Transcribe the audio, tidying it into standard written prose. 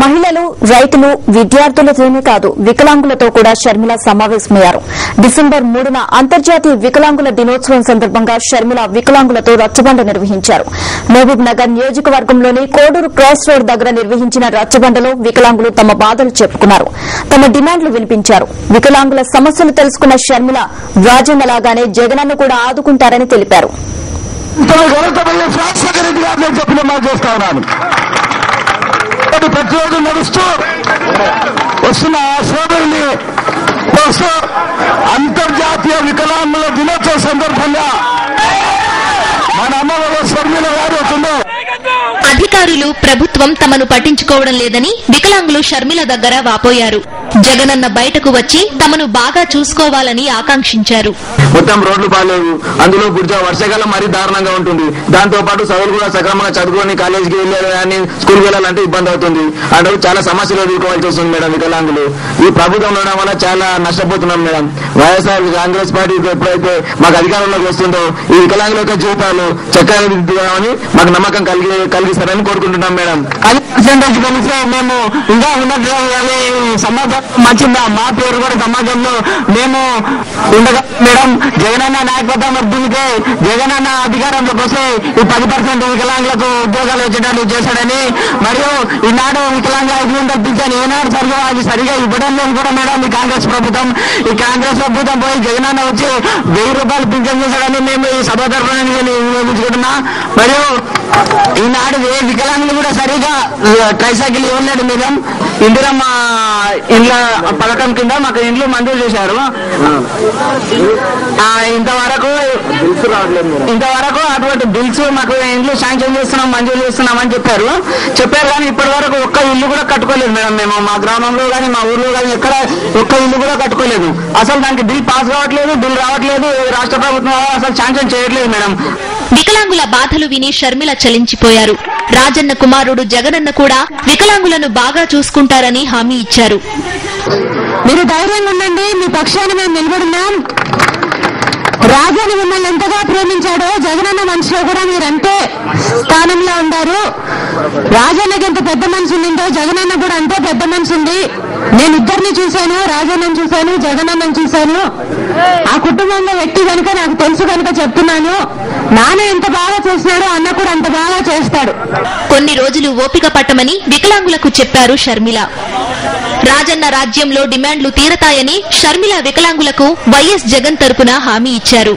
మహిళలు, రైతులు, విద్యార్థులతోనే కాదు వికలాంగులతో కూడా షర్మిల సమావేశమయ్యారు. డిసెంబర్ 3న అంతర్జాతీయ వికలాంగుల దినోత్సవం సందర్భంగా షర్మిల వికలాంగులతో రచ్చబండ నిర్వహించారు. మహబూబ్ నగర్ నియోజకవర్గంలోని కోడూరు క్రాస్ రోడ్ దగ్గర నిర్వహించిన రచ్చబండలో వికలాంగులు తమ బాధలు చెప్పుకున్నారు. తమ డిమాండ్లు వినిపించారు. వికలాంగుల సమస్యలు తెలుసుకున్న షర్మిల రాజన్నలాగానే జగనన్న కూడా ఆదుకుంటారని తెలిపారు. ప్రతిరోజు నడుస్తూ వస్తున్న సోదరుని అంతర్జాతీయ వికలాంగుల దినోత్సవ సందర్భంగా మన అమ్మవారు షర్మిల గారు వస్తున్నారు. అధికారులు, ప్రభుత్వం తమను పట్టించుకోవడం లేదని వికలాంగులు షర్మిల దగ్గర వాపోయారు. జగనన్న బయటకు వచ్చి తమను బాగా చూసుకోవాలని ఆకాంక్షించారు. మొత్తం రోడ్లు బాగాలేవు, అందులో వర్షాకాలం మరీ దారుణంగా ఉంటుంది. దాంతో పాటు చదువులు కూడా సక్రమంగా చదువుకొని కాలేజీకి వెళ్ళాలని స్కూల్కి వెళ్ళాలంటే ఇబ్బంది అవుతుంది. అంటే చాలా సమస్యలు ఎదుర్కోవాల్సి వస్తుంది మేడం. వికలాంగులు ఈ ప్రభుత్వం ఉండడం వల్ల చాలా నష్టపోతున్నాం మేడం. వైఎస్ఆర్ కాంగ్రెస్ పార్టీ ఎప్పుడైతే మాకు అధికారంలోకి వస్తుందో ఈ వికలాంగుల యొక్క జీవితాలు చక్కగా దిద్దుదామని మాకు నమ్మకం కలిగిస్తారని కోరుకుంటున్నాం మేడం. అది పర్సెంటేజ్ కలిస్తే మేము ఇంకా ఉన్నట్లు సమాజం మంచిదా, మా పేరు కూడా సమాజంలో మేము ఉండగా మేడం. జగనన్న నాయకత్వం వర్ధిల్లితే జగనన్న అధికారంలోకి వస్తే ఈ 10% వికలాంగులకు ఉద్యోగాలు వచ్చేటట్లు చేశాడని, మరియు ఈనాడు వికలాంగ ఐక్యం కల్పించాను ఏనాడు సరిగా ఇవ్వడం లేదు కూడా మేడం. ఈ కాంగ్రెస్ ప్రభుత్వం పోయి జగనన్న వచ్చి 1000 రూపాయలు పింఛన్ చేశాడని మేము ఈ సభ తరఫున వినియోగించుకుంటున్నా. మరియు ఈనాడు ఏ వికలాంగులు కూడా సరిగా ట్రైసైకిల్ ఇవ్వలేడు మేడం. ఇందిరమ్మ ఇండ్ల పథకం కింద మాకు ఇండ్లు మంజూరు చేశారు. ఇంతవరకు అటువంటి బిల్స్ మాకు ఇండ్లు శాంక్షన్ చేస్తున్నాం, మంజూరు చేస్తున్నాం అని చెప్పారు. కానీ ఇప్పటి వరకు ఒక్క ఇల్లు కూడా కట్టుకోలేదు మేడం. మేము మా గ్రామంలో కానీ మా ఊర్లో కానీ ఎక్కడ ఒక్క ఇల్లు కూడా కట్టుకోలేదు. అసలు దానికి బిల్ పాస్ కావట్లేదు, బిల్ రావట్లేదు. రాష్ట్ర ప్రభుత్వం అసలు శాంక్షన్ చేయట్లేదు మేడం. వికలాంగుల బాధలు విని షర్మిల చలించిపోయారు. రాజన్న కుమారుడు జగనన్న కూడా వికలాంగులను బాగా చూసుకుంటారని హామీ ఇచ్చారు. మీరు ధైర్యంగా ఉండండి, మీ పక్షాన్ని మేము నిలబడున్నాం. రాజన్న మిమ్మల్ని ఎంతగా ప్రేమించాడో జగనన్న మనసులో కూడా మీరంతే స్థానంలో ఉన్నారు. రాజన్నకి ఎంత పెద్ద మనసు ఉండిందో జగనన్న కూడా అంతే పెద్ద మనసు ఉంది. నేను ఇద్దరిని చూశాను, రాజన్నను చూశాను, జగనన్నను చూశాను. ఆ కుటుంబంలో వ్యక్తి కనుక నాకు తెలుసు కనుక చెప్తున్నాను. నాన్న ఎంత బాగా చేస్తున్నాడో అన్న కూడా అంత బాగా చేస్తాడు. కొన్ని రోజులు ఓపిక పట్టమని వికలాంగులకు చెప్పారు షర్మిల. రాజన్న రాజ్యంలో డిమాండ్లు తీరతాయని షర్మిల వికలాంగులకు వైఎస్ జగన్ తరపున హామీ ఇచ్చారు.